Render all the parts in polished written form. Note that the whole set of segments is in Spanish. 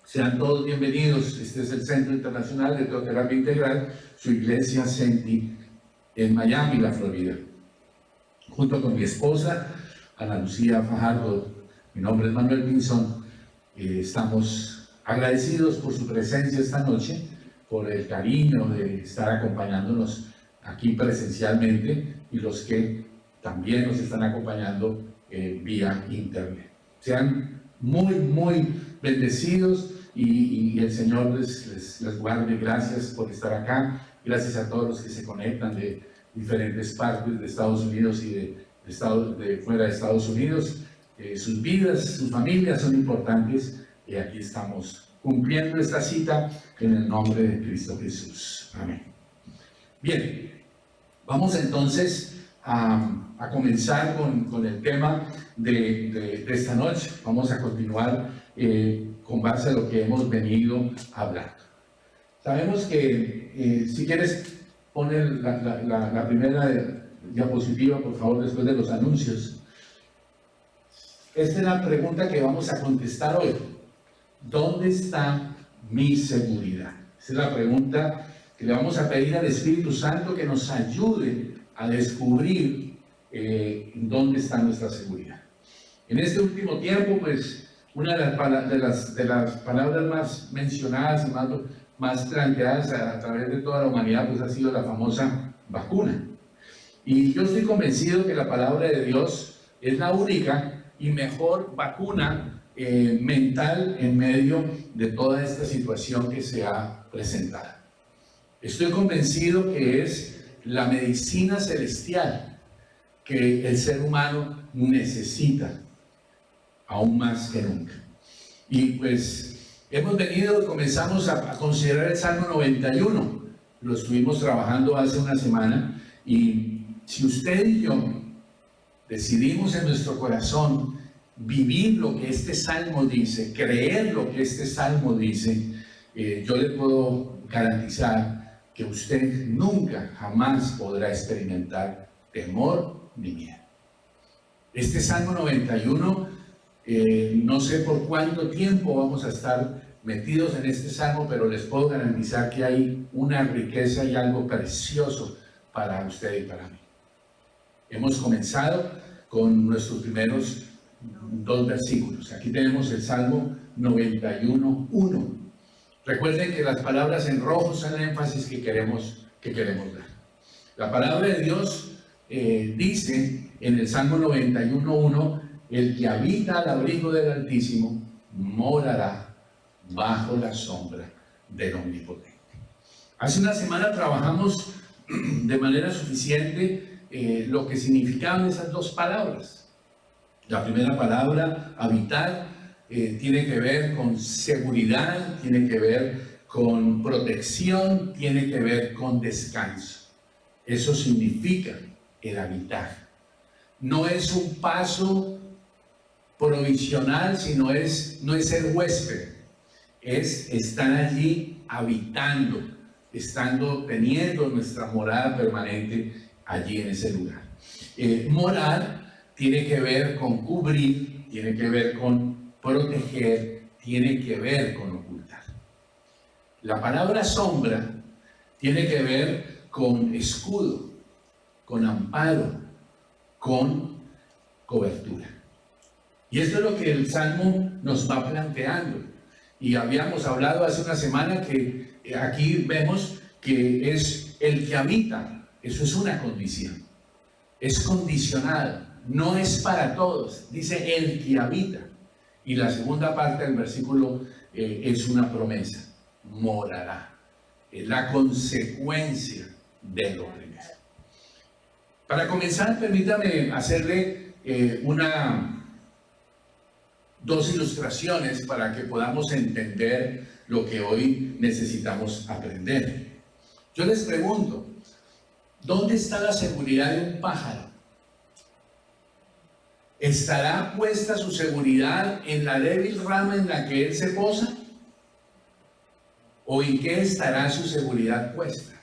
Sean todos bienvenidos. Este es el Centro Internacional de Teoterapia Integral, su iglesia Senti, en Miami, la Florida. Junto con mi esposa, Ana Lucía Fajardo, mi nombre es Manuel Pinzón, estamos agradecidos por su presencia esta noche, por el cariño de estar acompañándonos aquí presencialmente y los que también nos están acompañando vía internet. Sean muy bendecidos y el Señor les guarde. Gracias por estar acá. Gracias a todos los que se conectan de diferentes partes de Estados Unidos y de fuera de Estados Unidos. Sus vidas, sus familias son importantes y aquí estamos cumpliendo esta cita en el nombre de Cristo Jesús. Amén. Bien, vamos entonces a comenzar con el tema de esta noche. Vamos a continuar con base a lo que hemos venido hablando. Sabemos que, si quieres poner la primera diapositiva, por favor, después de los anuncios. Esta es la pregunta que vamos a contestar hoy. ¿Dónde está mi seguridad? Esa es la pregunta que le vamos a pedir al Espíritu Santo que nos ayude a descubrir dónde está nuestra seguridad. En este último tiempo, pues, una de las palabras más mencionadas y más planteadas a través de toda la humanidad, pues ha sido la famosa vacuna. Y yo estoy convencido que la palabra de Dios es la única y mejor vacuna mental en medio de toda esta situación que se ha presentado. Estoy convencido que es la medicina celestial que el ser humano necesita aún más que nunca. Y pues comenzamos a considerar el Salmo 91. Lo estuvimos trabajando hace una semana y si usted y yo decidimos en nuestro corazón vivir lo que este Salmo dice, creer lo que este Salmo dice, yo le puedo garantizar que usted nunca, jamás podrá experimentar temor ni miedo. Este Salmo 91, no sé por cuánto tiempo vamos a estar metidos en este Salmo, pero les puedo garantizar que hay una riqueza y algo precioso para usted y para mí. Hemos comenzado con nuestros primeros 2 versículos. Aquí tenemos el Salmo 91:1. Recuerden que las palabras en rojo son el énfasis que queremos dar. La palabra de Dios dice en el Salmo 91:1: el que habita al abrigo del Altísimo morará bajo la sombra del Omnipotente. Hace una semana trabajamos de manera suficiente lo que significaban esas dos palabras. La primera palabra, habitar, tiene que ver con seguridad, tiene que ver con protección, tiene que ver con descanso. Eso significa el habitar. No es un paso provisional, sino no es ser huésped, es estar allí habitando, teniendo nuestra morada permanente allí en ese lugar. Morar tiene que ver con cubrir, tiene que ver con proteger, tiene que ver con ocultar. La palabra sombra tiene que ver con escudo, con amparo, con cobertura. Y esto es lo que el Salmo nos va planteando. Y habíamos hablado hace una semana que aquí vemos que es el que habita. Eso es una condición. Es condicionado. No es para todos. Dice el que habita. Y la segunda parte del versículo es una promesa. Morará. Es la consecuencia de lo primero. Para comenzar, permítame hacerle dos ilustraciones para que podamos entender lo que hoy necesitamos aprender. Yo les pregunto, ¿dónde está la seguridad de un pájaro? ¿Estará puesta su seguridad en la débil rama en la que él se posa? ¿O en qué estará su seguridad puesta?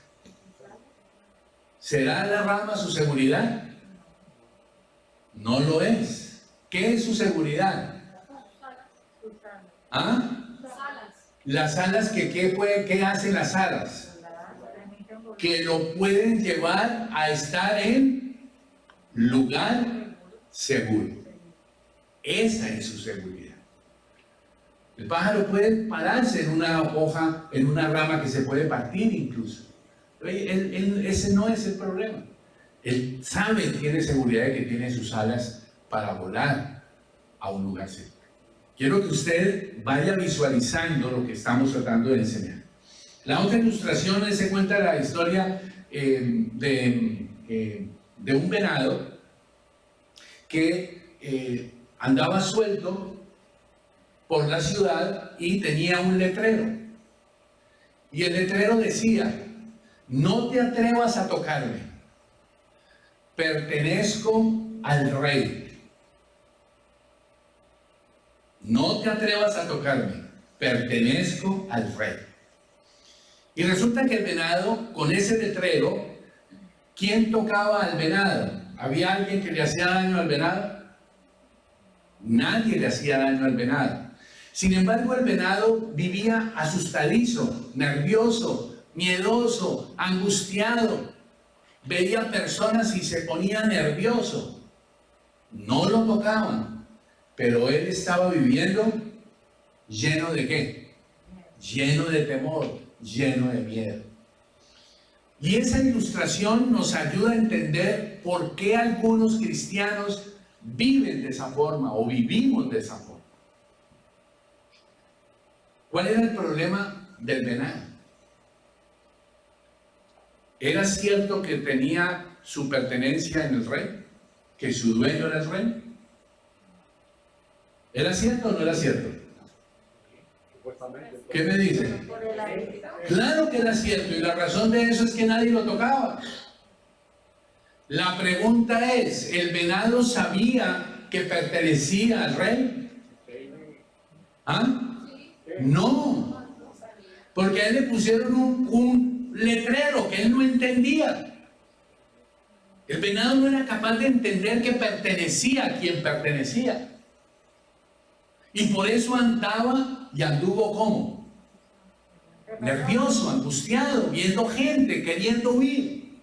¿Será la rama su seguridad? No lo es. ¿Qué es su seguridad? ¿Ah? Las alas ¿qué hacen las alas? Que lo pueden llevar a estar en lugar seguro. Esa es su seguridad. El pájaro puede pararse en una hoja, en una rama que se puede partir incluso. Ese no es el problema. Él sabe, tiene seguridad de que tiene sus alas para volar a un lugar seguro. Quiero que usted vaya visualizando lo que estamos tratando de enseñar. La otra ilustración se cuenta la historia de un venado que andaba suelto por la ciudad y tenía un letrero. Y el letrero decía: no te atrevas a tocarme, pertenezco al rey. No te atrevas a tocarme, pertenezco al rey. Y resulta que el venado, con ese letrero, ¿quién tocaba al venado? ¿Había alguien que le hacía daño al venado? Nadie le hacía daño al venado. Sin embargo, el venado vivía asustadizo, nervioso, miedoso, angustiado. Veía personas y se ponía nervioso. No lo tocaban, pero él estaba viviendo lleno de ¿qué? Lleno de temor, lleno de miedo. Y esa ilustración nos ayuda a entender por qué algunos cristianos viven de esa forma o vivimos de esa forma. ¿Cuál era el problema del venado? ¿Era cierto que tenía su pertenencia en el rey? ¿Que su dueño era el rey? ¿Era cierto o no era cierto? ¿Qué me dicen? Claro que era cierto, y la razón de eso es que nadie lo tocaba. La pregunta es, ¿el venado sabía que pertenecía al rey? ¿Ah? No, porque a él le pusieron un letrero que él no entendía. El venado no era capaz de entender que pertenecía a quien pertenecía. Y por eso andaba y anduvo ¿cómo? Nervioso, angustiado, viendo gente, queriendo huir.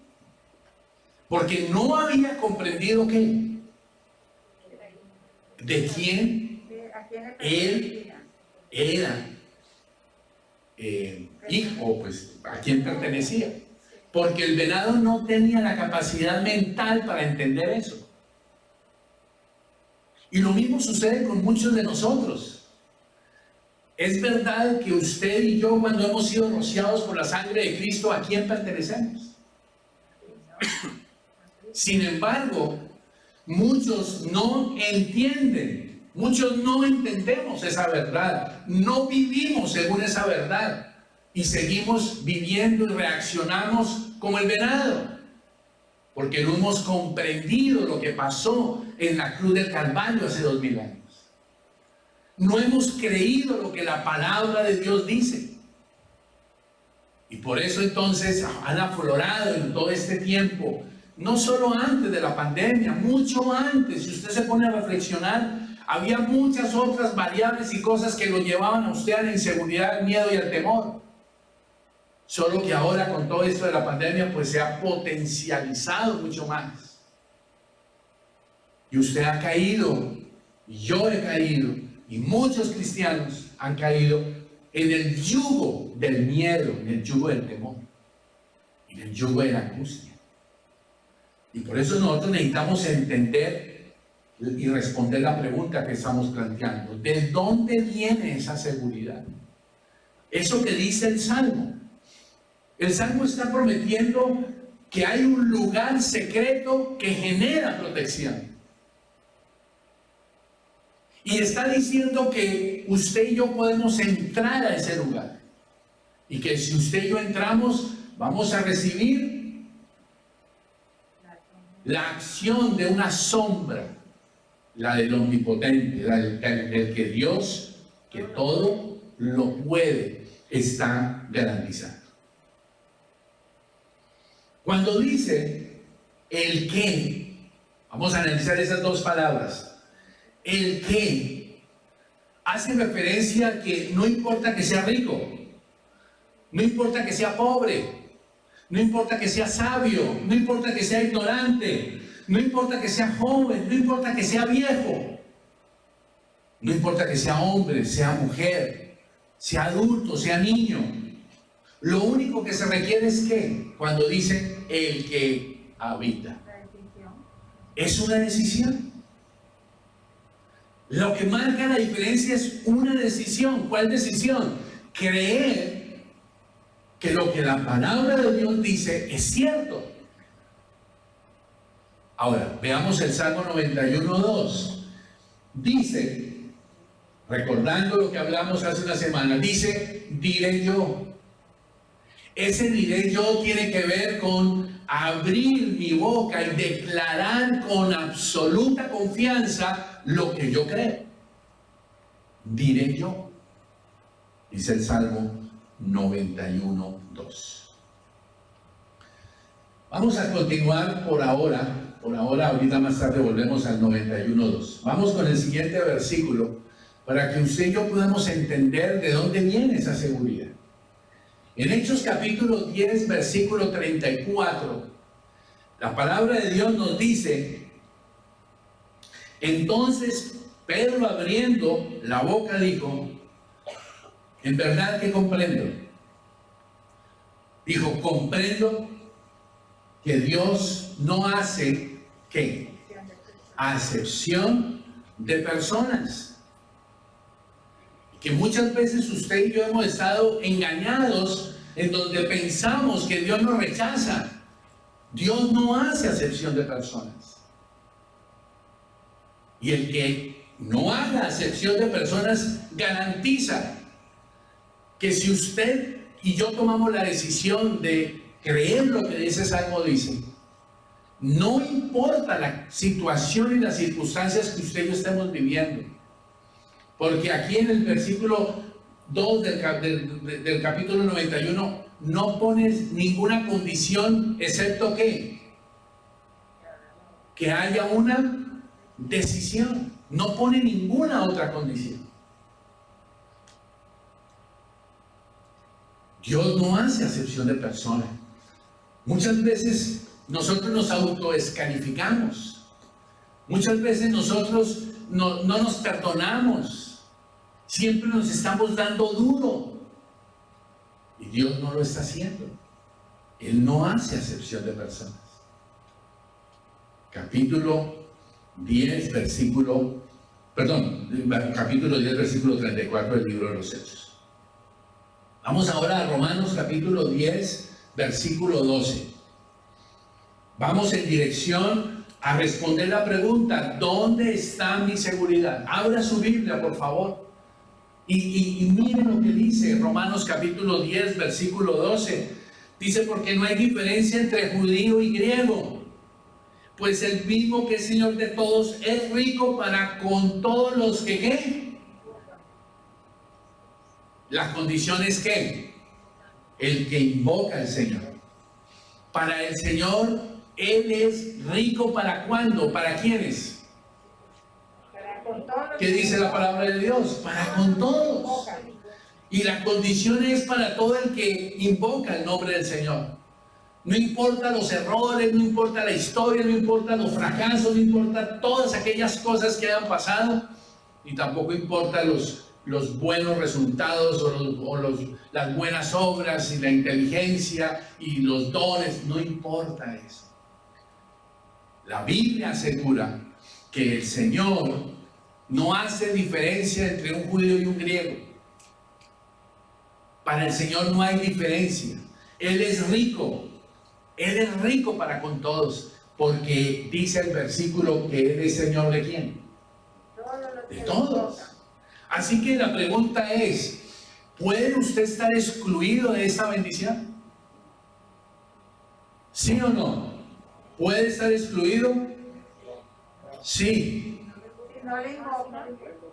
Porque no había comprendido ¿qué? De quién él era hijo, pues a quién pertenecía. Porque el venado no tenía la capacidad mental para entender eso. Y lo mismo sucede con muchos de nosotros. Es verdad que usted y yo, cuando hemos sido rociados por la sangre de Cristo, ¿a quién pertenecemos? Sin embargo, muchos no entienden, muchos no entendemos esa verdad, no vivimos según esa verdad y seguimos viviendo y reaccionamos como el venado, porque no hemos comprendido lo que pasó en la cruz del Calvario hace 2000 años. No hemos creído lo que la palabra de Dios dice. Y por eso entonces han aflorado en todo este tiempo, no solo antes de la pandemia, mucho antes, si usted se pone a reflexionar, había muchas otras variables y cosas que lo llevaban a usted a la inseguridad, al miedo y al temor. Solo que ahora con todo esto de la pandemia pues se ha potencializado mucho más. Y usted ha caído, y yo he caído, y muchos cristianos han caído en el yugo del miedo, en el yugo del temor, en el yugo de la angustia. Y por eso nosotros necesitamos entender y responder la pregunta que estamos planteando. ¿De dónde viene esa seguridad? Eso que dice el Salmo. El Salmo está prometiendo que hay un lugar secreto que genera protección. Y está diciendo que usted y yo podemos entrar a ese lugar. Y que si usted y yo entramos, vamos a recibir la acción de una sombra, la del omnipotente, la del que Dios, que todo lo puede, está garantizado. Cuando dice el qué, vamos a analizar esas dos palabras. El qué, hace referencia a que no importa que sea rico, no importa que sea pobre, no importa que sea sabio, no importa que sea ignorante, no importa que sea joven, no importa que sea viejo, no importa que sea hombre, sea mujer, sea adulto, sea niño. Lo único que se requiere es que, cuando dice el que habita, es una decisión. Lo que marca la diferencia es una decisión. ¿Cuál decisión? Creer que lo que la palabra de Dios dice es cierto. Ahora, veamos el Salmo 91:2. Dice, recordando lo que hablamos hace una semana, dice, diré yo. Ese diré yo tiene que ver con abrir mi boca y declarar con absoluta confianza lo que yo creo. Diré yo, dice el Salmo 91:2. Vamos a continuar por ahora, ahorita más tarde volvemos al 91:2. Vamos con el siguiente versículo para que usted y yo podamos entender de dónde viene esa seguridad. En Hechos capítulo 10, versículo 34, la palabra de Dios nos dice, entonces Pedro abriendo la boca dijo, en verdad que comprendo. Dijo, comprendo que Dios no hace, ¿qué? Acepción de personas. Que muchas veces usted y yo hemos estado engañados en donde pensamos que Dios nos rechaza. Dios no hace acepción de personas. Y el que no haga acepción de personas garantiza que si usted y yo tomamos la decisión de creer lo que ese salmo dice, no importa la situación y las circunstancias que usted y yo estemos viviendo. Porque aquí en el versículo 2 del capítulo 91 no pones ninguna condición excepto que haya una decisión. No pone ninguna otra condición. Dios no hace acepción de personas. Muchas veces nosotros nos autodescalificamos. Muchas veces nosotros no nos perdonamos. Siempre nos estamos dando duro. Y Dios no lo está haciendo. Él no hace acepción de personas. Capítulo 10, versículo 34 del libro de los Hechos. Vamos ahora a Romanos capítulo 10, versículo 12. Vamos en dirección a responder la pregunta, ¿dónde está mi seguridad? Abra su Biblia, por favor. Y miren lo que dice Romanos capítulo 10, versículo 12. Dice, porque no hay diferencia entre judío y griego, pues el mismo que es Señor de todos es rico para con todos los que ¿qué? La condición es que el que invoca al Señor. Para el Señor, Él es rico ¿para cuándo? ¿Para quiénes? ¿Qué dice la palabra de Dios? Para con todos. Y la condición es para todo el que invoca el nombre del Señor. No importa los errores, no importa la historia, no importa los fracasos, no importa todas aquellas cosas que hayan pasado, y tampoco importa los buenos resultados o las buenas obras y la inteligencia y los dones, no importa eso. La Biblia asegura que el Señor no hace diferencia entre un judío y un griego. Para el Señor no hay diferencia. Él es rico. Él es rico para con todos. Porque dice el versículo que Él es Señor ¿de quién? De todos. Así que la pregunta es, ¿puede usted estar excluido de esta bendición? ¿Sí o no? ¿Puede estar excluido? Sí.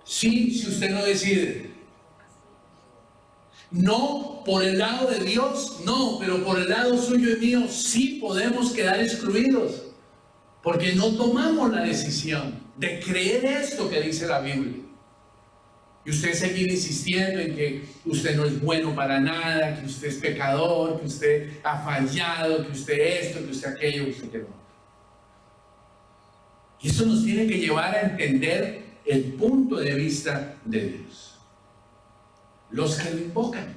Sí, si usted no decide. No, por el lado de Dios, no, pero por el lado suyo y mío sí podemos quedar excluidos, porque no tomamos la decisión de creer esto que dice la Biblia. Y usted seguir insistiendo en que usted no es bueno para nada, que usted es pecador, que usted ha fallado, que usted esto, que usted aquello, que usted que no. Y eso nos tiene que llevar a entender el punto de vista de Dios. Los que lo invocan.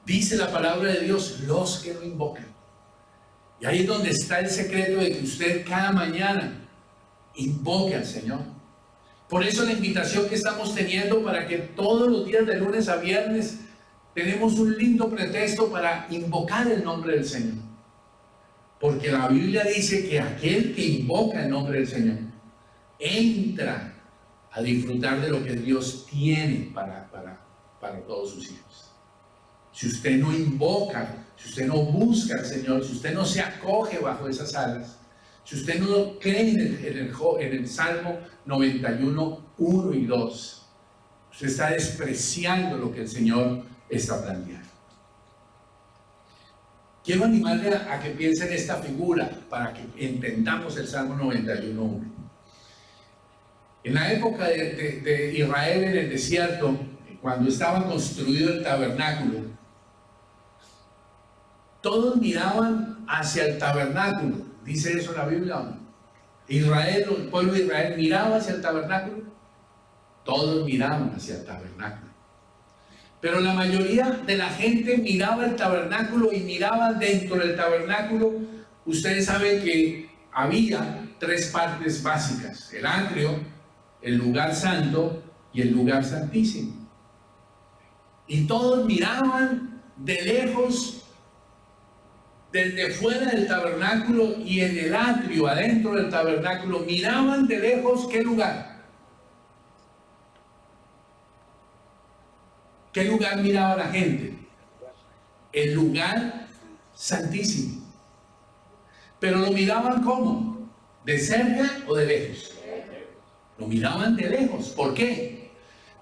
Dice la palabra de Dios, los que lo invocan. Y ahí es donde está el secreto de que usted cada mañana invoque al Señor. Por eso la invitación que estamos teniendo para que todos los días de lunes a viernes tenemos un lindo pretexto para invocar el nombre del Señor. Porque la Biblia dice que aquel que invoca el nombre del Señor entra a disfrutar de lo que Dios tiene para todos sus hijos. Si usted no invoca, si usted no busca al Señor, si usted no se acoge bajo esas alas, si usted no cree en el Salmo 91, 1 y 2, usted está despreciando lo que el Señor está planteando. Quiero animarle a que piense en esta figura para que entendamos el Salmo 91, 1. En la época de Israel en el desierto, cuando estaba construido el tabernáculo, todos miraban hacia el tabernáculo. ¿Dice eso la Biblia o no? Israel, el pueblo de Israel miraba hacia el tabernáculo. Todos miraban hacia el tabernáculo. Pero la mayoría de la gente miraba el tabernáculo y miraba dentro del tabernáculo. Ustedes saben que había tres partes básicas: el atrio, el lugar santo y el lugar santísimo. Y todos miraban de lejos, desde fuera del tabernáculo y en el atrio, adentro del tabernáculo, miraban de lejos ¿qué lugar? ¿Qué lugar miraba la gente? El lugar santísimo. Pero lo miraban ¿cómo? ¿De cerca o de lejos? Lo miraban de lejos. ¿Por qué?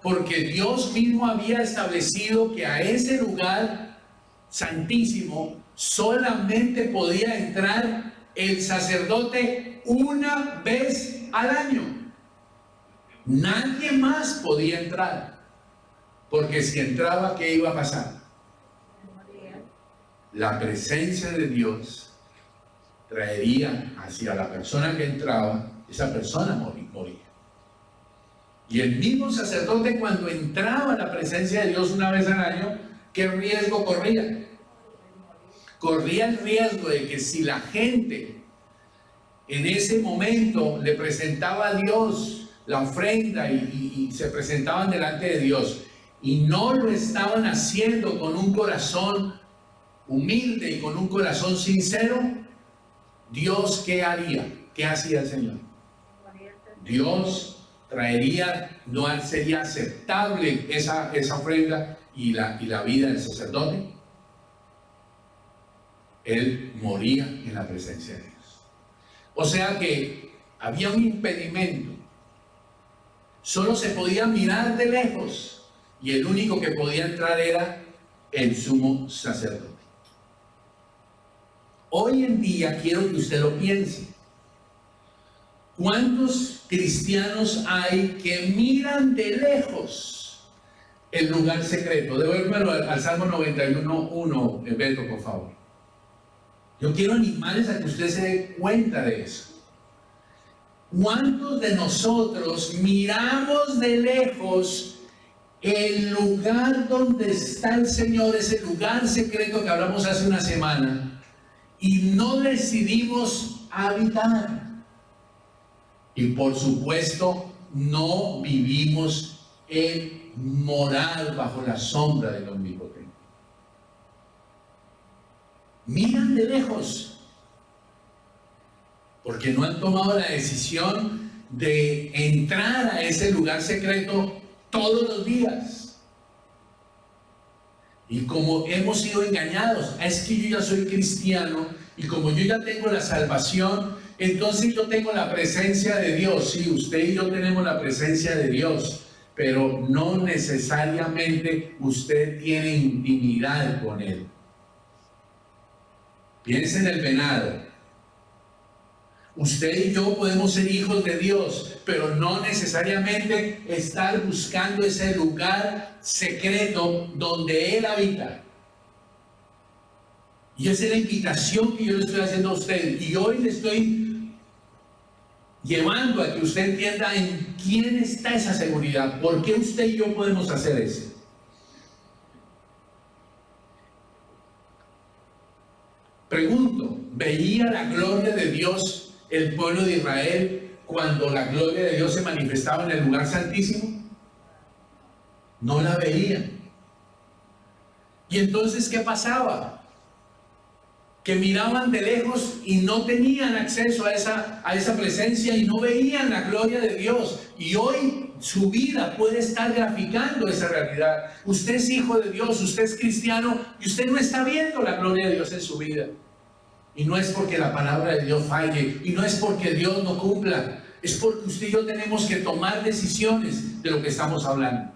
Porque Dios mismo había establecido que a ese lugar santísimo solamente podía entrar el sacerdote una vez al año. Nadie más podía entrar. Porque si entraba, ¿qué iba a pasar? La presencia de Dios traería hacia la persona que entraba, esa persona moría. Y el mismo sacerdote, cuando entraba a la presencia de Dios una vez al año, ¿qué riesgo corría? Corría el riesgo de que si la gente en ese momento le presentaba a Dios la ofrenda y se presentaban delante de Dios y no lo estaban haciendo con un corazón humilde y con un corazón sincero, Dios ¿qué haría? ¿Qué hacía el Señor? Dios traería, no sería aceptable esa ofrenda y la vida del sacerdote. Él moría en la presencia de Dios. O sea que había un impedimento. Solo se podía mirar de lejos y el único que podía entrar era el sumo sacerdote. Hoy en día quiero que usted lo piense. ¿Cuántos cristianos hay que miran de lejos el lugar secreto? Devuélvelo al Salmo 91:1, Beto, por favor. Yo quiero animarles a que usted se dé cuenta de eso. ¿Cuántos de nosotros miramos de lejos el lugar donde está el Señor, ese lugar secreto que hablamos hace una semana, y no decidimos habitar? Y por supuesto, no vivimos en morar bajo la sombra del Omnipotente. Miran de lejos, porque no han tomado la decisión de entrar a ese lugar secreto todos los días. Y como hemos sido engañados, es que yo ya soy cristiano y como yo ya tengo la salvación, entonces yo tengo la presencia de Dios. Sí, usted y yo tenemos la presencia de Dios, pero no necesariamente usted tiene intimidad con Él. Piensa en el venado. Usted y yo podemos ser hijos de Dios, pero no necesariamente estar buscando ese lugar secreto donde Él habita. Y esa es la invitación que yo le estoy haciendo a usted. Y hoy le estoy llevando a que usted entienda en quién está esa seguridad. ¿Por qué usted y yo podemos hacer eso? Pregunto, ¿veía la gloria de Dios el pueblo de Israel cuando la gloria de Dios se manifestaba en el lugar santísimo? No la veían. ¿Y entonces qué pasaba? Que miraban de lejos y no tenían acceso a esa presencia y no veían la gloria de Dios. Y hoy su vida puede estar graficando esa realidad. Usted es hijo de Dios, usted es cristiano y usted no está viendo la gloria de Dios en su vida. Y no es porque la palabra de Dios falle, y no es porque Dios no cumpla, es porque usted y yo tenemos que tomar decisiones de lo que estamos hablando.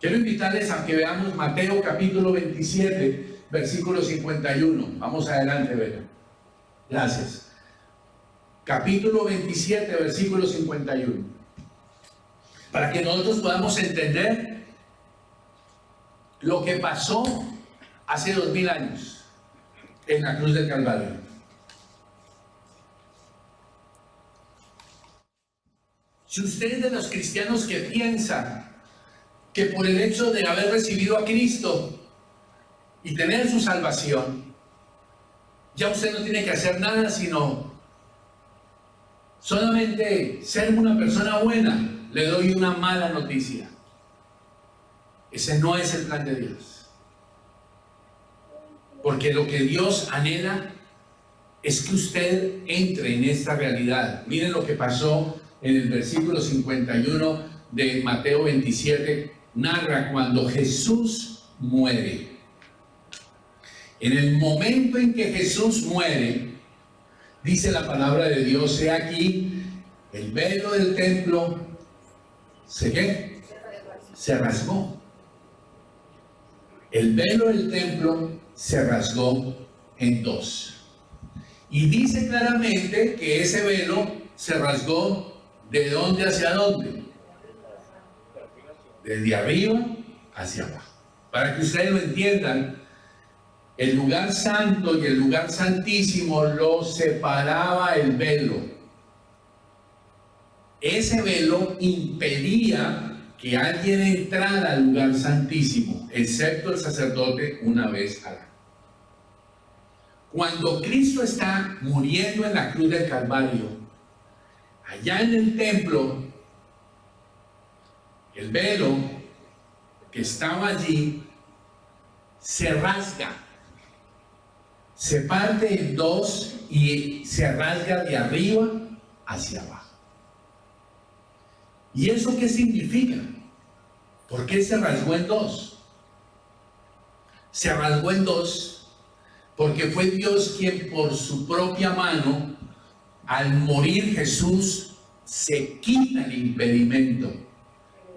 Quiero invitarles a que veamos Mateo capítulo 27, versículo 51. Vamos adelante, Vera. Gracias. Capítulo 27, versículo 51. Para que nosotros podamos entender lo que pasó hace 2000 años en la cruz del Calvario. Si usted es de los cristianos que piensa que por el hecho de haber recibido a Cristo y tener su salvación, ya usted no tiene que hacer nada sino solamente ser una persona buena, le doy una mala noticia. Ese no es el plan de Dios. Porque lo que Dios anhela es que usted entre en esta realidad. Miren lo que pasó en el versículo 51 de Mateo 27. Narra cuando Jesús muere. En el momento en que Jesús muere, dice la palabra de Dios, he aquí, el velo del templo se rasgó. El velo del templo se rasgó en dos. Y dice claramente que ese velo se rasgó ¿de dónde hacia dónde? Desde arriba hacia abajo. Para que ustedes lo entiendan, el lugar santo y el lugar santísimo lo separaba el velo. Ese velo impedía que alguien entrara al lugar santísimo, excepto el sacerdote una vez al año. Cuando Cristo está muriendo en la cruz del Calvario, allá en el templo, el velo que estaba allí se rasga, se parte en dos y se rasga de arriba hacia abajo. ¿Y eso qué significa? ¿Por qué se rasgó en dos? Se rasgó en dos porque fue Dios quien por su propia mano, al morir Jesús, se quita el impedimento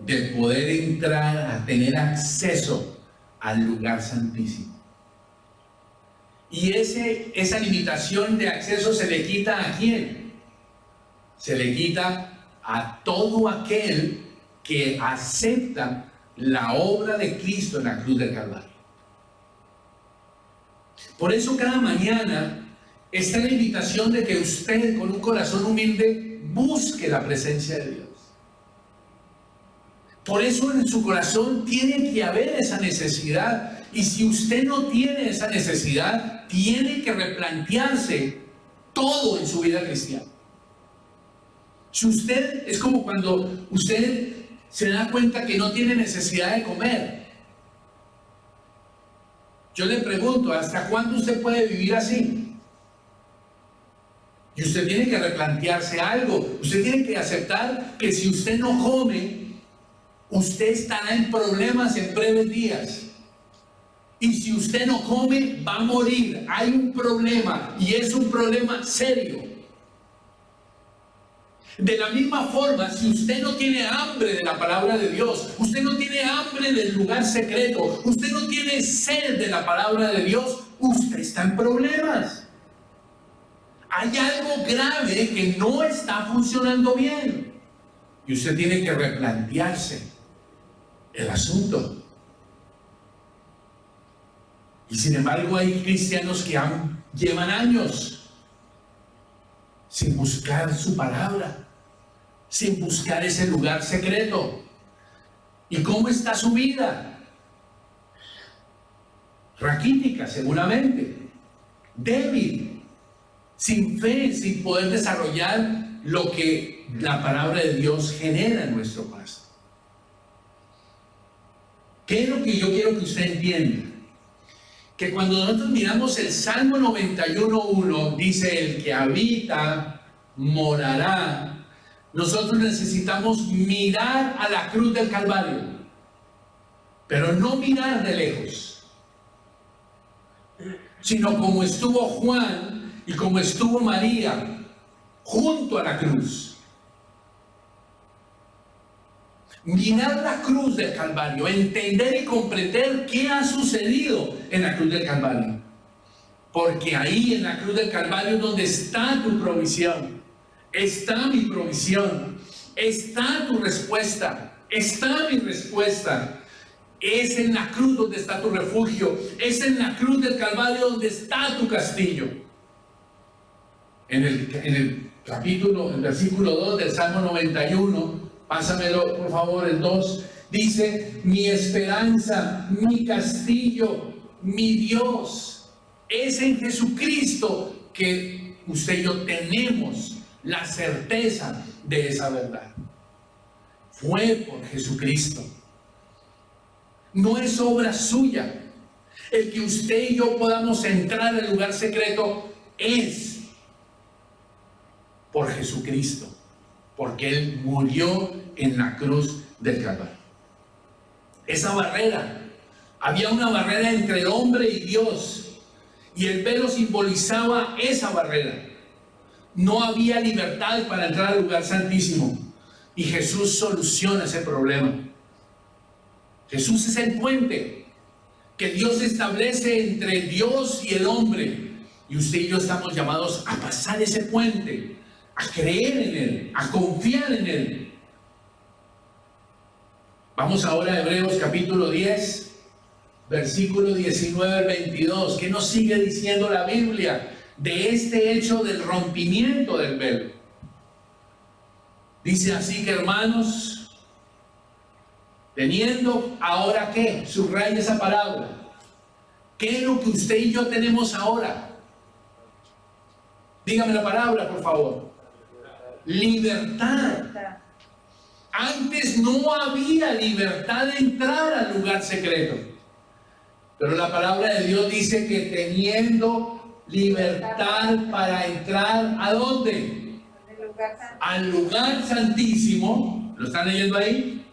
de poder entrar a tener acceso al lugar santísimo. Y esa limitación de acceso se le quita ¿a quién? Se le quita a todo aquel que acepta la obra de Cristo en la cruz del Calvario. Por eso cada mañana está la invitación de que usted con un corazón humilde busque la presencia de Dios. Por eso en su corazón tiene que haber esa necesidad. Y si usted no tiene esa necesidad, tiene que replantearse todo en su vida cristiana. Si usted, es como cuando usted se da cuenta que no tiene necesidad de comer. Yo le pregunto, ¿hasta cuándo usted puede vivir así? Y usted tiene que replantearse algo. Usted tiene que aceptar que si usted no come, usted estará en problemas en breves días. Y si usted no come, va a morir. Hay un problema y es un problema serio. De la misma forma, si usted no tiene hambre de la palabra de Dios, usted no tiene hambre del lugar secreto, usted no tiene sed de la palabra de Dios, usted está en problemas. hay algo grave que no está funcionando bien. Y usted tiene que replantearse el asunto. Y sin embargo hay cristianos que llevan años sin buscar su palabra, sin buscar ese lugar secreto. ¿Y cómo está su vida? Raquítica, seguramente, débil, sin fe, sin poder desarrollar lo que la palabra de Dios genera en nuestro corazón. ¿Qué es lo que yo quiero que usted entienda? Que cuando nosotros miramos el Salmo 91:1, dice: el que habita morará. Nosotros necesitamos mirar a la cruz del Calvario, pero no mirar de lejos, sino como estuvo Juan y como estuvo María junto a la cruz. Mirar la cruz del Calvario, entender y comprender qué ha sucedido en la cruz del Calvario. Porque ahí en la cruz del Calvario es donde está tu provisión, está mi provisión, está tu respuesta, está mi respuesta. Es en la cruz donde está tu refugio, es en la cruz del Calvario donde está tu castillo. En el versículo 2 del Salmo 91, pásamelo por favor, el 2, dice: mi esperanza, mi castillo, mi Dios. Es en Jesucristo que usted y yo tenemos la certeza de esa verdad. Fue por Jesucristo. No es obra suya. El que usted y yo podamos entrar al lugar secreto es por Jesucristo, porque Él murió en la cruz del Calvario. Esa barrera, había una barrera entre el hombre y Dios, y el velo simbolizaba esa barrera. No había libertad para entrar al lugar santísimo, y Jesús soluciona ese problema. Jesús es el puente que Dios establece entre Dios y el hombre, y usted y yo estamos llamados a pasar ese puente, a creer en Él, a confiar en Él. Vamos ahora a Hebreos capítulo 10, versículo 19 al 22. ¿Qué nos sigue diciendo la Biblia de este hecho del rompimiento del velo? Dice así que, hermanos, teniendo ahora, ¿qué? Subraya esa palabra. ¿Qué es lo que usted y yo tenemos ahora? Dígame la palabra, por favor. Libertad. Antes no había libertad de entrar al lugar secreto, pero la palabra de Dios dice que teniendo libertad para entrar, ¿a dónde? Al lugar santísimo. ¿Lo están leyendo ahí?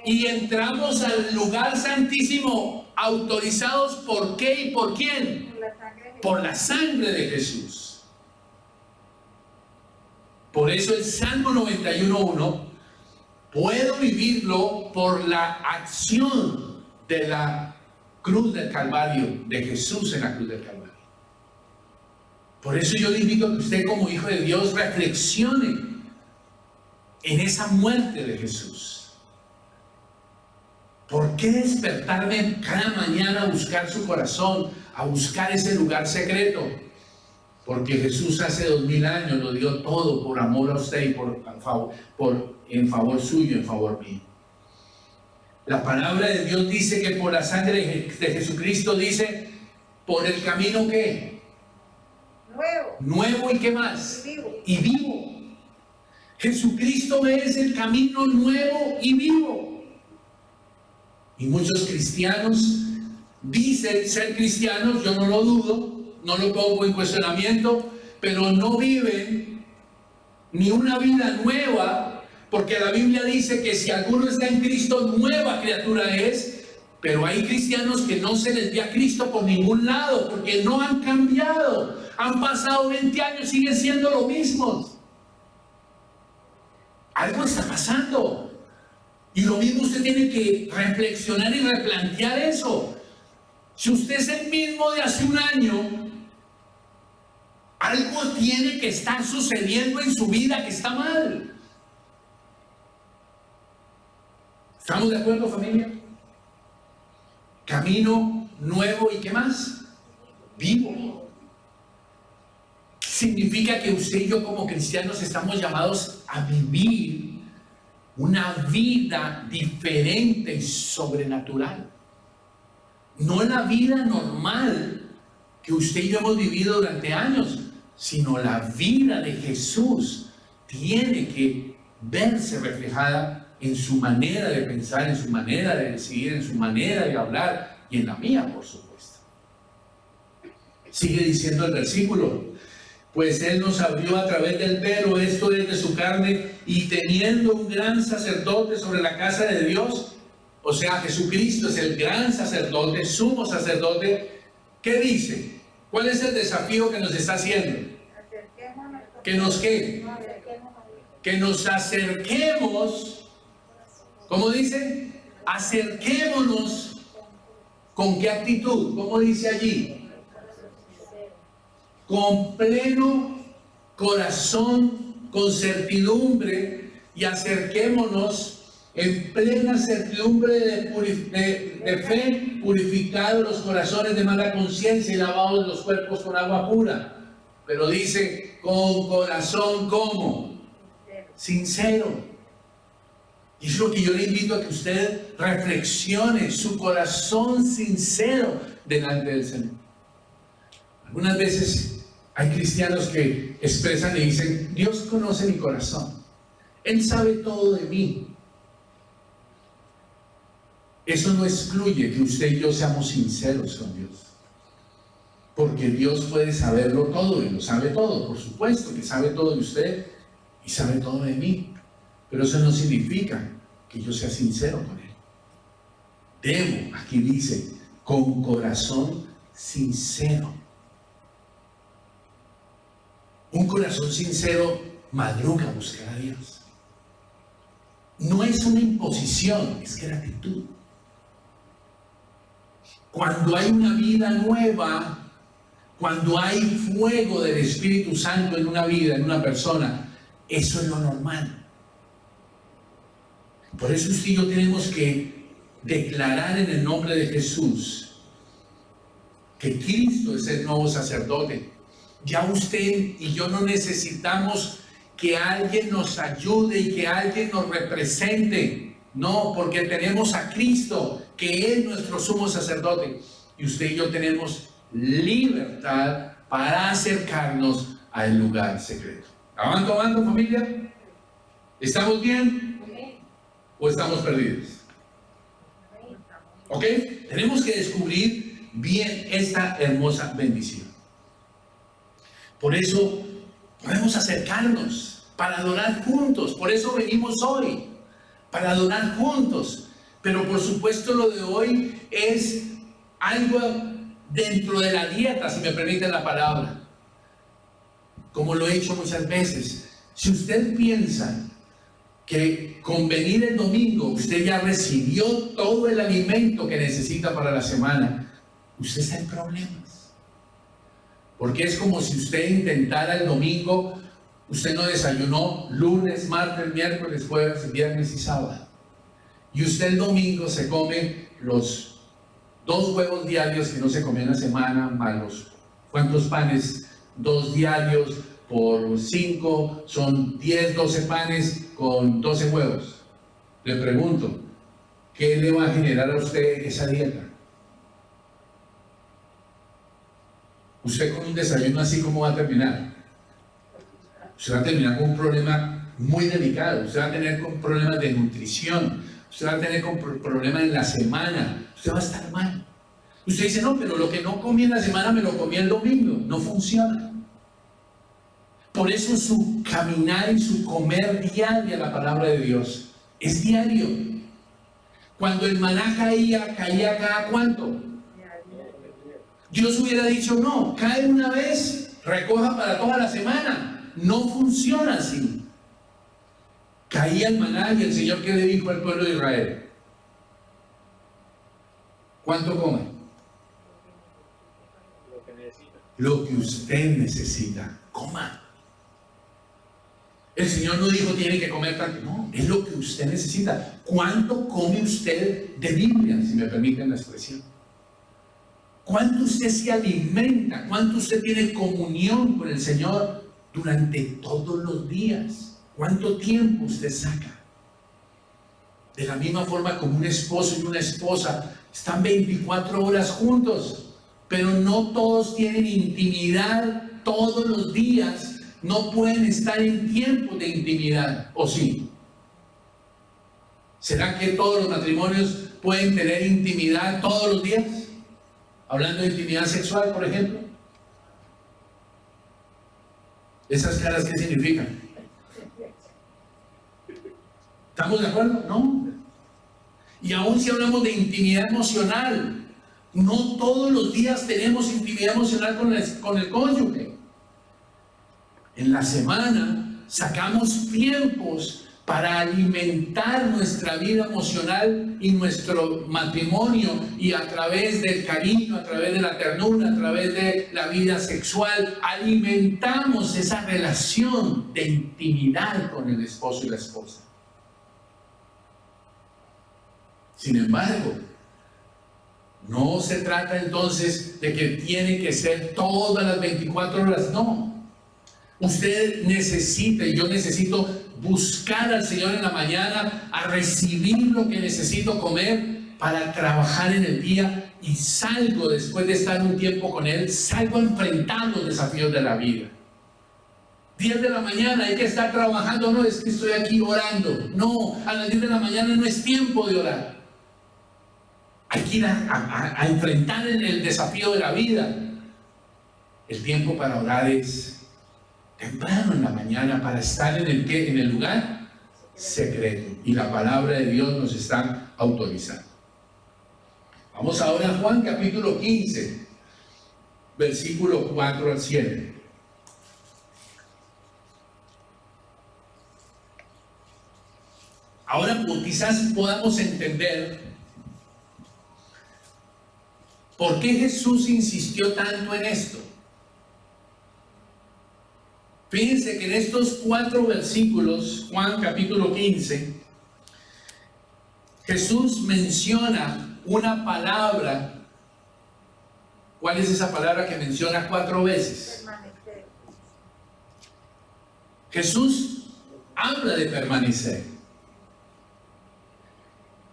Y entramos al lugar santísimo autorizados ¿por qué y por quién? Por la sangre de Jesús. Por eso el Salmo 91:1 puedo vivirlo por la acción de la cruz del Calvario, de Jesús en la cruz del Calvario. Por eso yo le invito a que usted, como hijo de Dios, reflexione en esa muerte de Jesús. ¿Por qué despertarme cada mañana a buscar su corazón, a buscar ese lugar secreto? Porque Jesús hace 2000 años lo dio todo por amor a usted y en favor suyo, en favor mío. La palabra de Dios dice que por la sangre de Jesucristo, dice, por el camino ¿qué? Nuevo y ¿qué más? Y vivo. Jesucristo es el camino nuevo y vivo. Y muchos cristianos dicen ser cristianos, yo no lo dudo, no lo pongo en cuestionamiento, pero no viven ni una vida nueva, porque la Biblia dice que si alguno está en Cristo, nueva criatura es. Pero hay cristianos que no se les ve a Cristo por ningún lado, porque no han cambiado. Han pasado 20 años, siguen siendo lo mismo. Algo está pasando. Y lo mismo usted tiene que reflexionar y replantear eso. Si usted es el mismo de hace un año, Algo tiene que estar sucediendo en su vida que está mal. ¿Estamos de acuerdo, familia? Camino nuevo y ¿qué más? Vivo. Significa que usted y yo como cristianos estamos llamados a vivir una vida diferente y sobrenatural. No la vida normal que usted y yo hemos vivido durante años, sino la vida de Jesús tiene que verse reflejada en su manera de pensar, en su manera de decidir, en su manera de hablar y en la mía, por supuesto. Sigue diciendo el versículo: pues Él nos abrió a través del velo, esto es de su carne, y teniendo un gran sacerdote sobre la casa de Dios, o sea, Jesucristo es el gran sacerdote, sumo sacerdote. ¿Qué dice? ¿Cuál es el desafío que nos está haciendo? ¿Que nos qué? Que nos acerquemos. ¿Cómo dice? Acerquémonos. ¿Con qué actitud? ¿Cómo dice allí? Con pleno corazón, con certidumbre, y acerquémonos en plena certidumbre de fe, purificados los corazones de mala conciencia y lavados los cuerpos con agua pura. Pero dice, con corazón, ¿cómo? Sincero. Y es lo que yo le invito a que usted reflexione, su corazón sincero delante del Señor. Algunas veces hay cristianos que expresan y dicen: Dios conoce mi corazón, Él sabe todo de mí. Eso no excluye que usted y yo seamos sinceros con Dios, porque Dios puede saberlo todo y lo sabe todo. Por supuesto que sabe todo de usted y sabe todo de mí, pero eso no significa que yo sea sincero con Él. Debo, aquí dice, con corazón sincero. Un corazón sincero madruga a buscar a Dios. No es una imposición, es gratitud. Cuando hay una vida nueva, cuando hay fuego del Espíritu Santo en una vida, en una persona, eso es lo normal. Por eso usted y yo tenemos que declarar en el nombre de Jesús que Cristo es el nuevo sacerdote. Ya usted y yo no necesitamos que alguien nos ayude y que alguien nos represente. No, porque tenemos a Cristo, que es nuestro sumo sacerdote. Y usted y yo tenemos libertad para acercarnos al lugar secreto. ¿Van tomando, familia? ¿Estamos bien? ¿O estamos perdidos? ¿Ok? Tenemos que descubrir bien esta hermosa bendición. Por eso podemos acercarnos para adorar juntos. Por eso venimos hoy, para adorar juntos. Pero por supuesto lo de hoy es algo dentro de la dieta, si me permiten la palabra. Como lo he hecho muchas veces. Si usted piensa que con venir el domingo usted ya recibió todo el alimento que necesita para la semana, usted está en problemas. Porque es como si usted intentara el domingo, usted no desayunó lunes, martes, miércoles, jueves, viernes y sábado. Y usted el domingo se come los 2 huevos diarios que no se comió en la semana, más los ¿cuántos panes? 2 diarios por 5, son 10, 12 panes con 12 huevos. Le pregunto, ¿qué le va a generar a usted esa dieta? Usted con un desayuno así, ¿cómo va a terminar? Usted va a terminar con un problema muy delicado. Usted va a tener con problemas de nutrición. Usted va a tener con problemas en la semana. Usted va a estar mal. Usted dice, no, pero lo que no comí en la semana me lo comí el domingo. No funciona. Por eso su caminar y su comer diario a la palabra de Dios es diario. Cuando el maná caía cada ¿cuánto? Dios hubiera dicho, no, cae una vez, recoja para toda la semana. No funciona así. Caía el maná y el Señor, ¿qué le dijo al pueblo de Israel? ¿Cuánto come? lo que usted necesita. Coma. El Señor no dijo tiene que comer tanto. No, es lo que usted necesita. ¿Cuánto come usted de Biblia, si me permiten la expresión? ¿Cuánto usted se alimenta? ¿Cuánto usted tiene comunión con el Señor durante todos los días? ¿Cuánto tiempo usted saca? De la misma forma como un esposo y una esposa están 24 horas juntos, pero no todos tienen intimidad todos los días, no pueden estar en tiempos de intimidad, ¿o sí? ¿Será que todos los matrimonios pueden tener intimidad todos los días? Hablando de intimidad sexual, por ejemplo. ¿Esas caras qué significan? ¿Estamos de acuerdo? No. Y aún si hablamos de intimidad emocional, no todos los días tenemos intimidad emocional con el cónyuge. En la semana sacamos tiempos para alimentar nuestra vida emocional y nuestro matrimonio, y a través del cariño, a través de la ternura, a través de la vida sexual, alimentamos esa relación de intimidad con el esposo y la esposa. Sin embargo, no se trata entonces de que tiene que ser todas las 24 horas, no. Usted necesita, y yo necesito buscar al Señor en la mañana, a recibir lo que necesito comer para trabajar en el día, y salgo después de estar un tiempo con Él, salgo a enfrentar los desafíos de la vida. 10 de la mañana hay que estar trabajando, no es que estoy aquí orando, no, a las 10 de la mañana no es tiempo de orar. Hay que ir a enfrentar el desafío de la vida. El tiempo para orar es temprano en la mañana, para estar en el lugar secreto. Y la palabra de Dios nos está autorizando. Vamos ahora a Juan capítulo 15, versículo 4 al 7. Ahora quizás podamos entender por qué Jesús insistió tanto en esto. Fíjense que en estos 4 versículos, Juan capítulo 15, Jesús menciona una palabra. ¿Cuál es esa palabra que menciona 4 veces? Permanecer. Jesús habla de permanecer.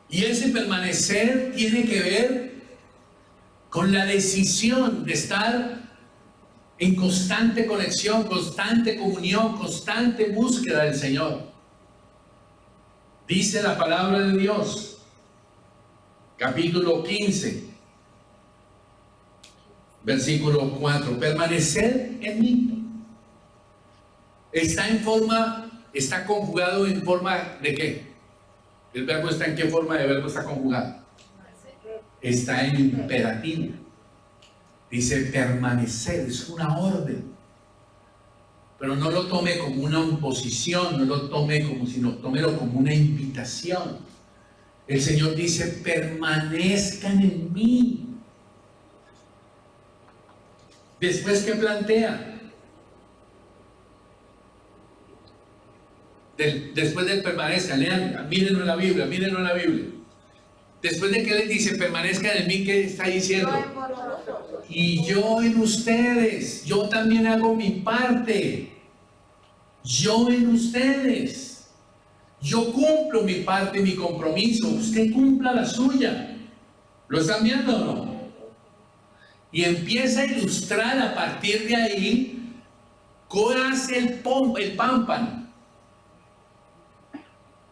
Y ese permanecer tiene que ver con la decisión de estar en constante conexión, constante comunión, constante búsqueda del Señor. Dice la palabra de Dios, capítulo 15, versículo 4, permanecer en mí. Está conjugado en forma de ¿qué? El verbo está en qué forma de verbo está conjugado. Está en imperativo. Dice permanecer, es una orden. Pero no lo tome como una imposición, no lo tome como, sino tómelo como una invitación. El Señor dice, permanezcan en mí. Después, ¿qué plantea? Después del permanezcan, lean, mírenlo en la Biblia, mírenlo en la Biblia. Después de que Él dice, permanezcan en mí, ¿qué está diciendo? Y yo en ustedes, yo también hago mi parte. Yo en ustedes. Yo cumplo mi parte, mi compromiso. Usted cumpla la suya. ¿Lo están viendo o no? Y empieza a ilustrar a partir de ahí cómo hace el pámpano.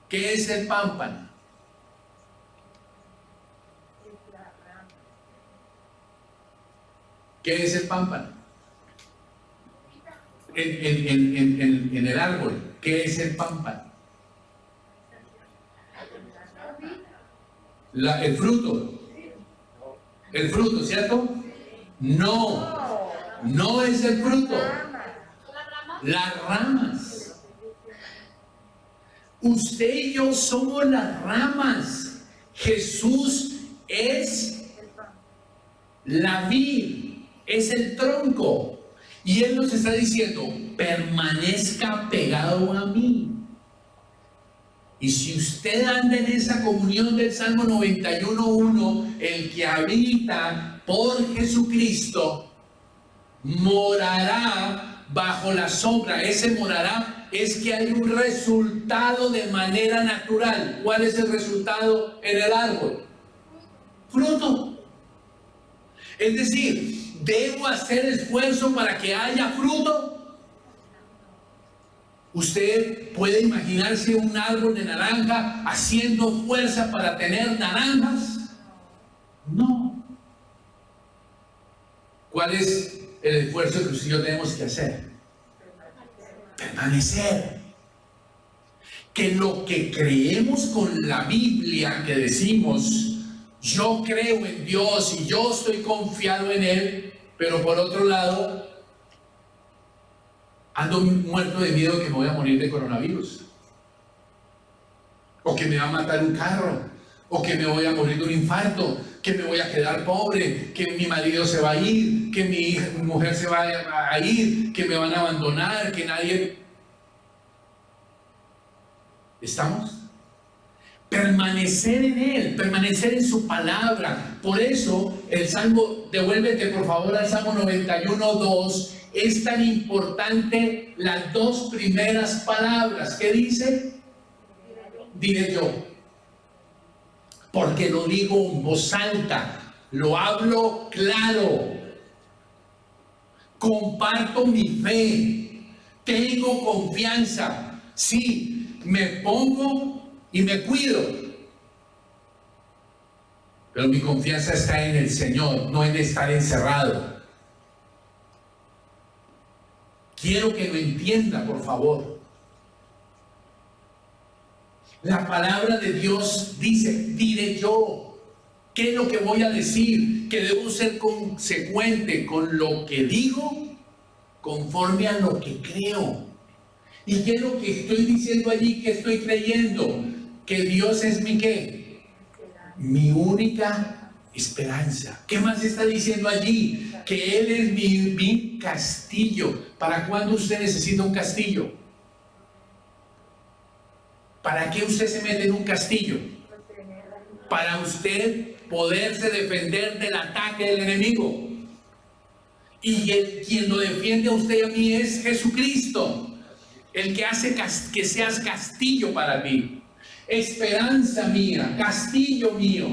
¿Qué es el pámpano? ¿Qué es el pámpano? En el árbol, ¿qué es el pámpano? El fruto. El fruto, ¿cierto? No, no es el fruto. Las ramas. Usted y yo somos las ramas. Jesús es la vid. es el tronco. Y Él nos está diciendo, permanezca pegado a mí. Y si usted anda en esa comunión del Salmo 91:1, el que habita por Jesucristo morará bajo la sombra. Ese morará es que hay un resultado de manera natural. ¿Cuál es el resultado en el árbol? Fruto. Es decir, ¿debo hacer esfuerzo para que haya fruto? ¿Usted puede imaginarse un árbol de naranja haciendo fuerza para tener naranjas? No. ¿Cuál es el esfuerzo que usted y yo tenemos que hacer? Permanecer. Que lo que creemos con la Biblia, que decimos, yo creo en Dios y yo estoy confiado en Él, pero por otro lado, ando muerto de miedo que me voy a morir de coronavirus, o que me va a matar un carro, o que me voy a morir de un infarto, que me voy a quedar pobre, que mi marido se va a ir, que mi mujer se va a ir, que me van a abandonar, que nadie... ¿Estamos? Permanecer en Él, permanecer en su palabra. Por eso el Salmo, devuélvete por favor al Salmo 91:2, es tan importante las dos primeras palabras. ¿Qué dice? Diré yo. Porque lo digo en voz alta, lo hablo claro, comparto mi fe, tengo confianza. Sí, me pongo y me cuido, pero mi confianza está en el Señor, no en estar encerrado. Quiero que lo entienda, por favor. La palabra de Dios dice, diré yo. ¿Qué es lo que voy a decir? Que debo ser consecuente con lo que digo, conforme a lo que creo. ¿Y qué es lo que estoy diciendo allí? ¿Qué estoy creyendo? Que Dios es mi ¿qué? Mi única esperanza. ¿Qué más está diciendo allí? Que Él es mi castillo. ¿Para cuándo usted necesita un castillo? ¿Para qué usted se mete en un castillo? Para usted poderse defender del ataque del enemigo. Y quien lo defiende a usted y a mí es Jesucristo. El que hace que seas castillo para mí. Esperanza mía, castillo mío,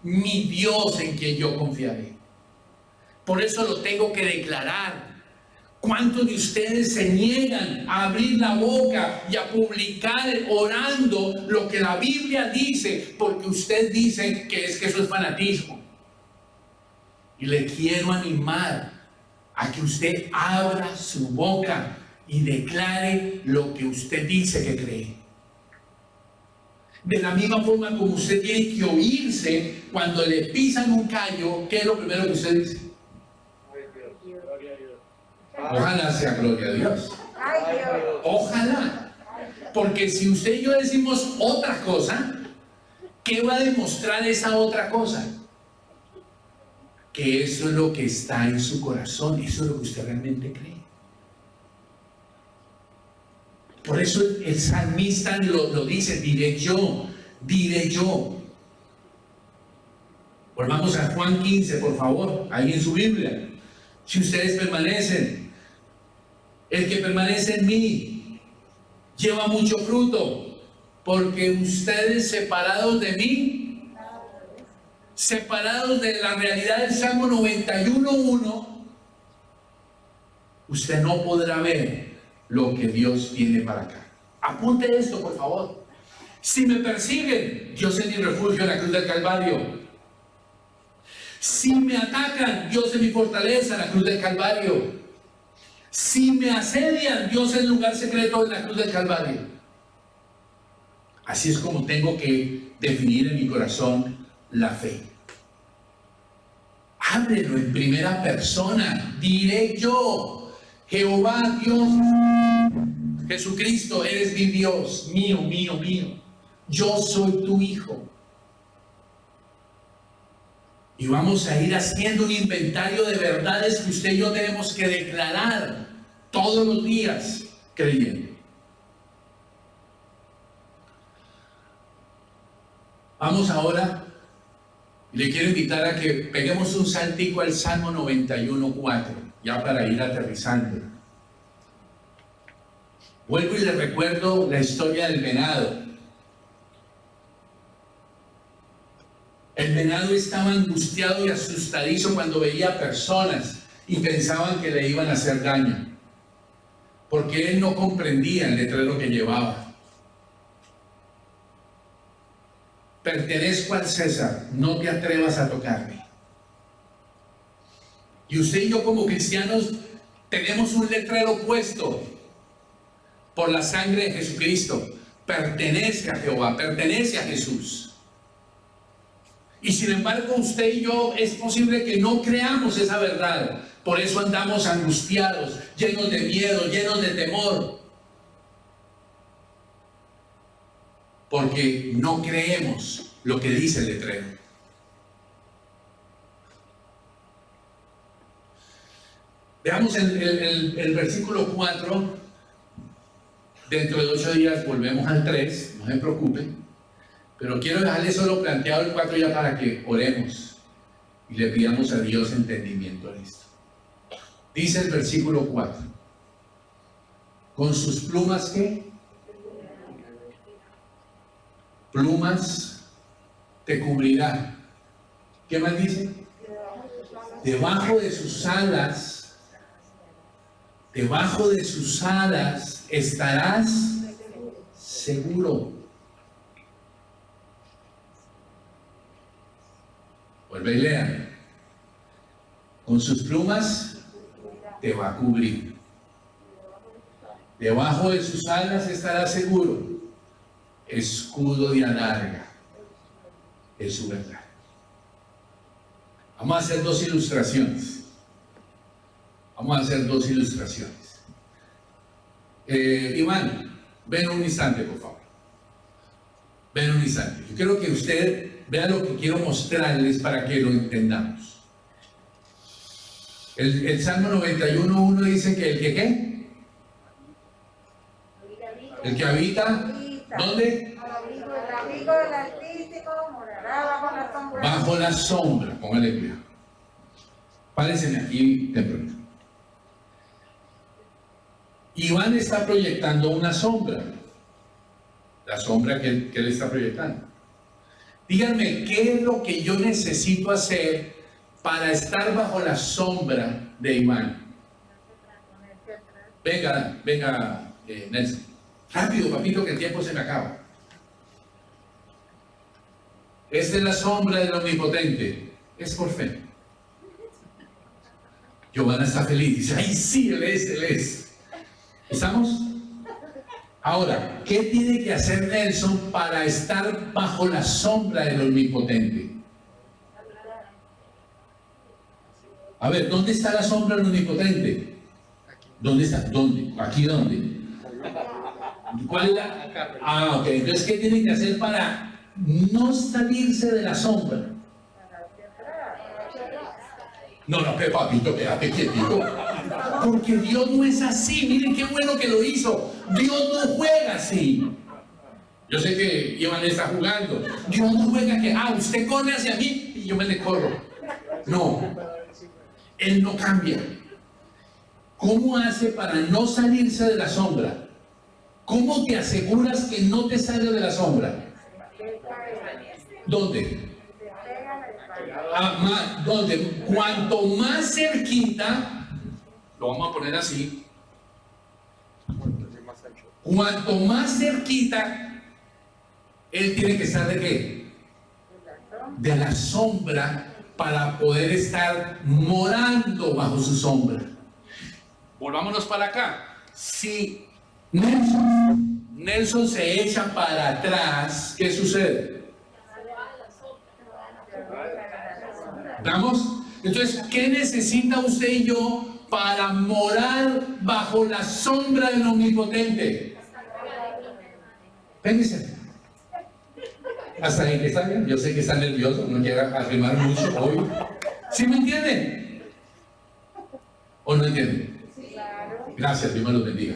mi Dios en quien yo confiaré. Por eso lo tengo que declarar. ¿Cuántos de ustedes se niegan a abrir la boca y a publicar orando lo que la Biblia dice? Porque usted dice que eso es fanatismo. Y le quiero animar a que usted abra su boca y declare lo que usted dice que cree. De la misma forma como usted tiene que oírse cuando le pisan un callo, ¿qué es lo primero que usted dice? Ojalá sea gloria a Dios. Ojalá. Porque si usted y yo decimos otra cosa, ¿qué va a demostrar esa otra cosa? Que eso es lo que está en su corazón, eso es lo que usted realmente cree. Por eso el salmista lo dice, diré yo, diré yo. Volvamos a Juan 15, por favor, ahí en su Biblia. Si ustedes permanecen, el que permanece en mí lleva mucho fruto, porque ustedes separados de mí, separados de la realidad del Salmo 91:1, usted no podrá ver lo que Dios tiene para acá. Apunte esto, por favor. Si me persiguen, Dios es mi refugio en la cruz del Calvario. Si me atacan, Dios es mi fortaleza en la cruz del Calvario. Si me asedian, Dios es el lugar secreto en la cruz del Calvario. Así es como tengo que definir en mi corazón la fe. Ábrelo en primera persona. Diré yo, Jehová Dios, Jesucristo, eres mi Dios, mío, mío, mío. Yo soy tu hijo. Y vamos a ir haciendo un inventario de verdades que usted y yo tenemos que declarar todos los días creyendo. Vamos ahora, le quiero invitar a que peguemos un saltico al Salmo 91:4, ya para ir aterrizando. Vuelvo y le recuerdo la historia del venado. El venado estaba angustiado y asustadizo cuando veía personas y pensaban que le iban a hacer daño, porque él no comprendía el letrero que llevaba. Pertenezco al César, no te atrevas a tocarme. Y usted y yo como cristianos tenemos un letrero puesto por la sangre de Jesucristo. Pertenece a Jehová, pertenece a Jesús. Y sin embargo usted y yo es posible que no creamos esa verdad. Por eso andamos angustiados, llenos de miedo, llenos de temor. Porque no creemos lo que dice el letrero. Veamos el versículo 4. Dentro de 8 días volvemos al 3, no se preocupen. Pero quiero dejarle solo planteado el 4 ya para que oremos y le pidamos a Dios entendimiento en esto. Dice el versículo 4. Con sus plumas, ¿qué? Plumas te cubrirá. ¿Qué más dice? Debajo de sus alas estarás seguro. Vuelve y lea. Con sus plumas te va a cubrir. Debajo de sus alas estarás seguro. Escudo de adarga es su verdad. Vamos a hacer dos ilustraciones. Iván, ven un instante, por favor. Ven un instante. Yo quiero que usted vea lo que quiero mostrarles para que lo entendamos. El Salmo 91:1 dice que el que ¿qué? El que habita, ¿dónde? Bajo la sombra, póngale cuidado. Párense aquí de pronto. Iván está proyectando una sombra. La sombra que él está proyectando. Díganme, ¿qué es lo que yo necesito hacer para estar bajo la sombra de Iván? Venga, Nelson. Rápido, papito, que el tiempo se me acaba. Esta es la sombra del Omnipotente. Es por fe. Giovanna está feliz. Dice, ¡ay, sí, él es! ¿Estamos? Ahora, ¿qué tiene que hacer Nelson para estar bajo la sombra del Omnipotente? A ver, ¿dónde está la sombra del Omnipotente? ¿Dónde está? ¿Dónde? ¿Aquí dónde? ¿Cuál es la? Ah, ok. Entonces, ¿qué tiene que hacer para no salirse de la sombra? No, papito, quédate quietito. Porque Dios no es así. Miren qué bueno que lo hizo. Dios no juega así. Yo sé que Iván está jugando. Dios no juega que, usted corre hacia mí y yo me le corro. No. Él no cambia. ¿Cómo hace para no salirse de la sombra? ¿Cómo te aseguras que no te sales de la sombra? ¿Dónde? ¿Dónde? Cuanto más cerquita, lo vamos a poner así. Cuanto más cerquita, él tiene que estar ¿de qué? De la sombra, para poder estar morando bajo su sombra. Volvámonos para acá. Si Nelson se echa para atrás, ¿qué sucede? ¿Estamos? Entonces, ¿qué necesita usted y yo para morar bajo la sombra del Omnipotente? Véngase. Hasta ahí que está bien. Yo sé que está nervioso, no llega a arrimar mucho hoy. ¿Sí me entienden? ¿O no entienden? Gracias, Dios me los bendiga.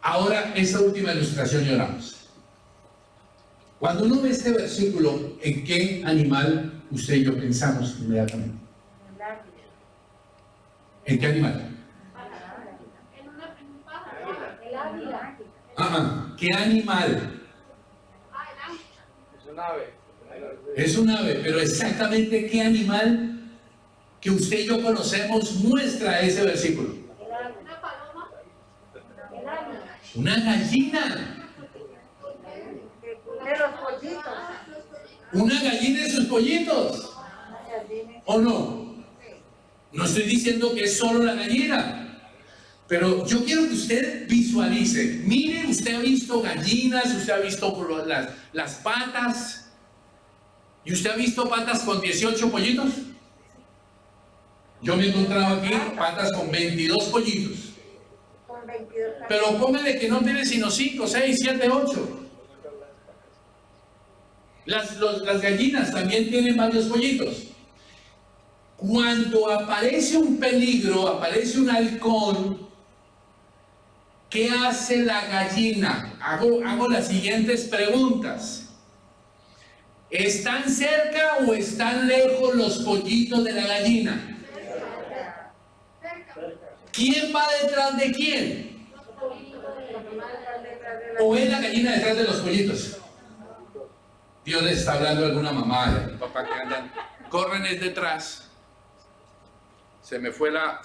Ahora, esta última ilustración y oramos. Cuando uno ve este versículo, ¿en qué animal usted y yo pensamos inmediatamente? ¿En qué animal? ¿Qué animal? Es un ave. Es un ave, pero exactamente qué animal que usted y yo conocemos muestra ese versículo. Una gallina. De los pollitos. Una gallina de sus pollitos. ¿O no? No estoy diciendo que es solo la gallina, pero yo quiero que usted visualice. Mire, usted ha visto gallinas, usted ha visto las patas, y usted ha visto patas con 18 pollitos. Yo me he encontrado aquí patas con 22 pollitos. Pero póngale que no tiene sino 5, 6, 7, 8. Las gallinas también tienen varios pollitos. Cuando aparece un peligro, aparece un halcón, ¿qué hace la gallina? Hago las siguientes preguntas. ¿Están cerca o están lejos los pollitos de la gallina? ¿Quién va detrás de quién? ¿O es la gallina detrás de los pollitos? Dios les está hablando a alguna mamá, a algún papá que andan, corren es detrás. Se me fue el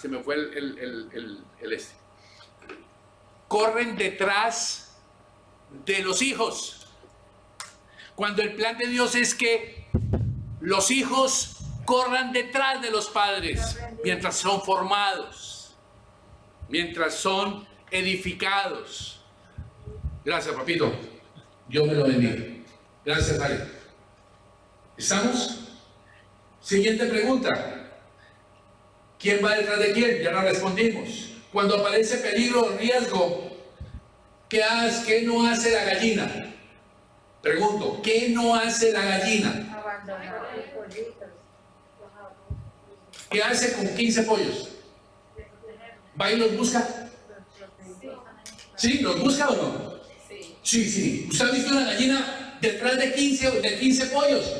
este. Corren detrás de los hijos. Cuando el plan de Dios es que los hijos corran detrás de los padres mientras son formados, mientras son edificados. Gracias, papito. Dios me lo bendiga. Gracias, Ale. ¿Estamos? Siguiente pregunta. ¿Quién va detrás de quién? Ya la respondimos. Cuando aparece peligro o riesgo, ¿qué no hace la gallina? Pregunto, ¿qué no hace la gallina? Abandonar los pollitos. ¿Qué hace con 15 pollos? ¿Va y los busca? ¿Sí? ¿Los busca o no? Sí. ¿Usted ha visto una gallina detrás de 15 pollos?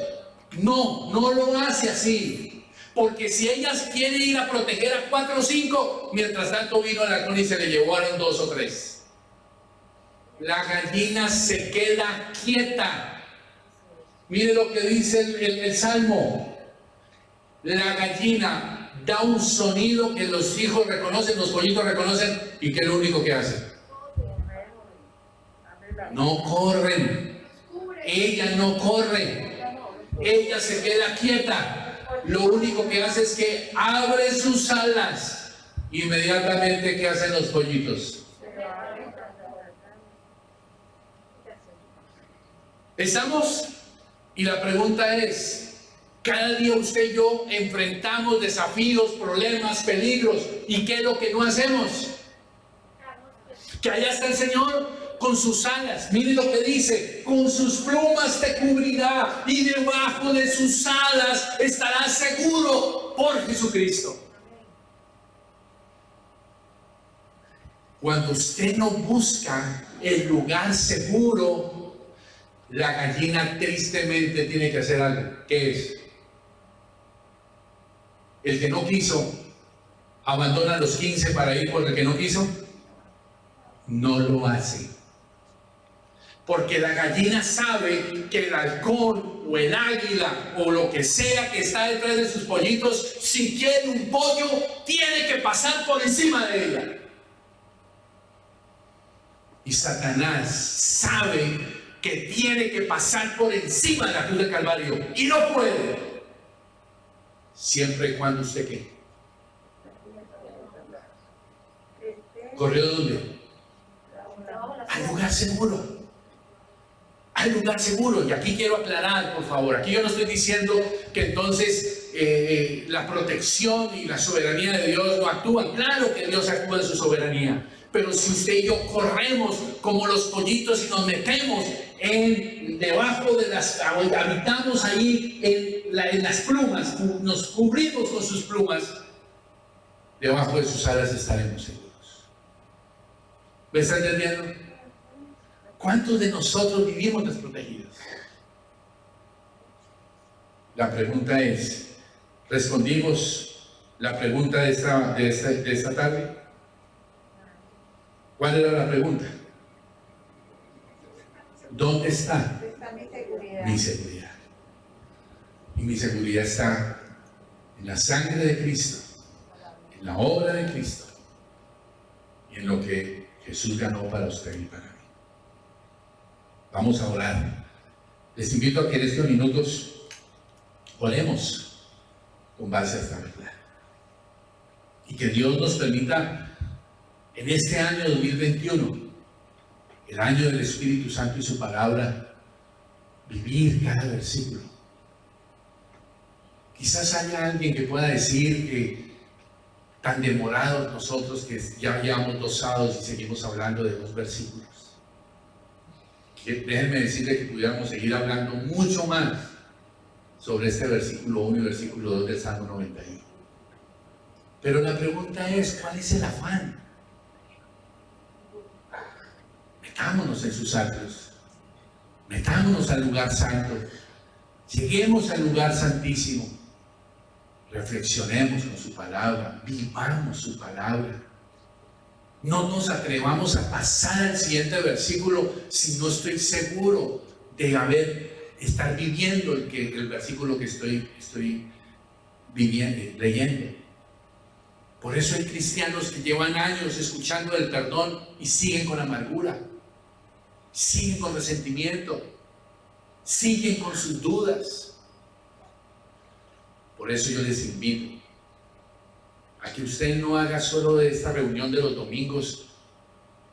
No lo hace así. Porque si ellas quieren ir a proteger a 4 o 5, mientras tanto vino el halcón y se le llevaron 2 o 3. La gallina se queda quieta. Mire lo que dice el Salmo. La gallina da un sonido que los hijos reconocen, los pollitos reconocen, y que es lo único que hace. No corren. Ella no corre. Ella se queda quieta. Lo único que hace es que abre sus alas. Inmediatamente, ¿qué hacen los pollitos? ¿Estamos? Y la pregunta es, cada día usted y yo enfrentamos desafíos, problemas, peligros, ¿y qué es lo que no hacemos? Que allá está el Señor con sus alas. Mire lo que dice: con sus plumas te cubrirá y debajo de sus alas estarás seguro por Jesucristo. Cuando usted no busca el lugar seguro, la gallina tristemente tiene que hacer algo. ¿Qué es? El que no quiso abandona a los 15 para ir por el que no quiso. No lo hace. Porque la gallina sabe que el halcón o el águila o lo que sea que está detrás de sus pollitos, si quiere un pollo, tiene que pasar por encima de ella. Y Satanás sabe que tiene que pasar por encima de la cruz del Calvario y no puede. Siempre y cuando usted ¿qué? ¿Corrió de dónde? Al lugar seguro. Al lugar seguro. Y aquí quiero aclarar, por favor, aquí yo no estoy diciendo que entonces la protección y la soberanía de Dios no actúan. Claro que Dios actúa en su soberanía, pero si usted y yo corremos como los pollitos y nos metemos debajo de habitamos ahí en las plumas, nos cubrimos con sus plumas, debajo de sus alas estaremos seguros. ¿Me está entendiendo? ¿Cuántos de nosotros vivimos desprotegidos? La pregunta es, ¿respondimos la pregunta de esta tarde? ¿Cuál era la pregunta? ¿Dónde está mi seguridad? mi seguridad? Y mi seguridad está en la sangre de Cristo, en la obra de Cristo y en lo que Jesús ganó para usted y para mí. Vamos a orar. Les invito a que en estos minutos oremos con base a esta verdad. Y que Dios nos permita en este año 2021, el año del Espíritu Santo y su palabra, vivir cada versículo. Quizás haya alguien que pueda decir que tan demorados nosotros que ya llevamos 2 sábados y seguimos hablando de 2 versículos. Déjenme decirle que pudiéramos seguir hablando mucho más sobre este versículo 1 y versículo 2 del Salmo 91. Pero la pregunta es, ¿cuál es el afán? Metámonos en sus atrios, metámonos al lugar santo, lleguemos al lugar santísimo, reflexionemos con su palabra, vivamos su palabra. No nos atrevamos a pasar al siguiente versículo si no estoy seguro de estar viviendo el versículo que estoy leyendo. Por eso hay cristianos que llevan años escuchando del perdón y siguen con amargura, siguen con resentimiento, siguen con sus dudas. Por eso yo les invito a que usted no haga solo de esta reunión de los domingos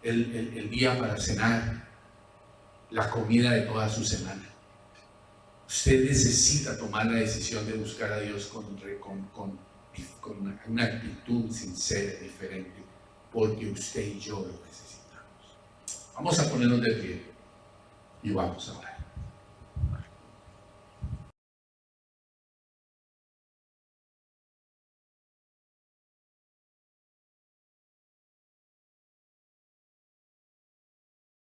el día para cenar, la comida de toda su semana. Usted necesita tomar la decisión de buscar a Dios con una actitud sincera y diferente, porque usted y yo lo necesitamos. Vamos a ponernos de pie y vamos a orar.